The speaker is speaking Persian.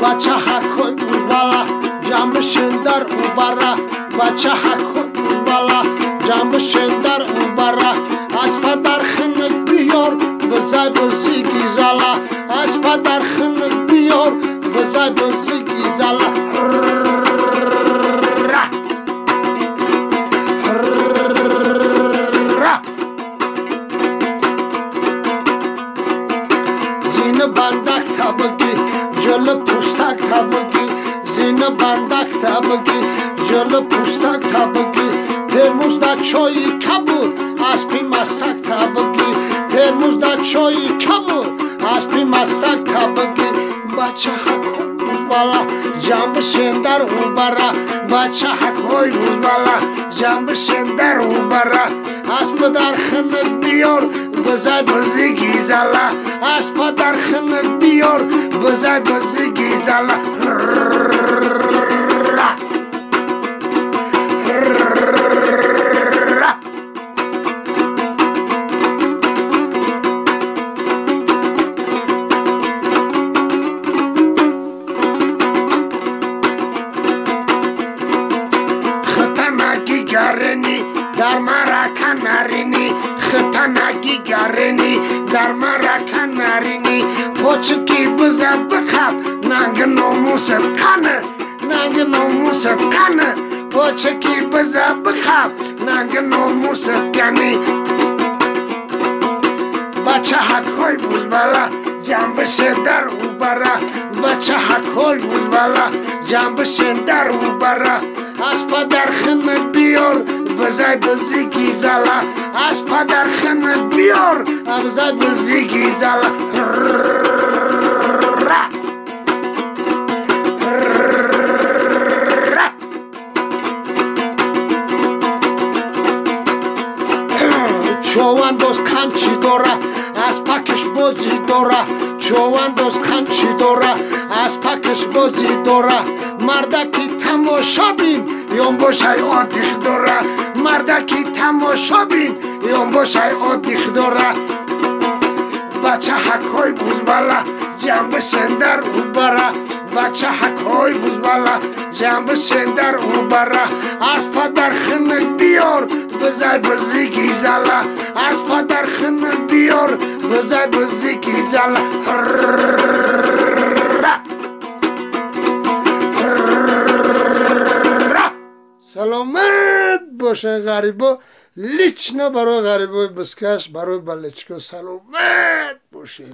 بچه حکوی بود بالا جمعشن در او برا بچه حکوی بود بالا جمعشن در او برا از پدر خنک بیار بزای بزی گیزالا از پدر خنک بیار بزای بزی گیزالا زین بندک تبگی جل پوستک تبگی زین بندک تبگی جل پوستک تبگی ترموز دا چای کبود اسبی مستک تبگی ترموز دا چای کبود اسبی مستک تبگی بچه حکوی بود بالا جنبشن در او برا بچه حکوی بود بالا جنبشن در او برا اسب در خنک بیار بزای بزی گیزالا اسب در خنک بیار بزای بزی گیزالا خطنگی گرنی در مرکن نرینی خطنگی گرنی در مرکن نرینی پوچکی بزا بخب ننگ ناموست قنه ننگ ناموست قنه پوچکی بزا بخب ننگ ناموست کنی بچه حکوی بود بالا جنبشه در او برا بچه حکوی بود بالا جنبشه در او برا اسب در خنک بیار بزای بزی گیزالا اسب در خنک بیار بزای بزی گیزالا چوندوز کمچی داره از پکش بازی داره چوندوز کمچی داره از پکش بازی داره مردکی تماشا بین یون باشای آتیخ داره مردکی تماشا بین یون باشای آتیخ داره بچه حکوی بود بالا جنبشن در او برا بچه حکوی بود بالا جنبشن در او برا اسب در خنک بیار بزای بزی گیزالا اسب در خنک بیار بزای بزی گیزالا سلامت باشه غریبا لیچ نه برای غریبای بسکش برای بلچکا سلامت باشه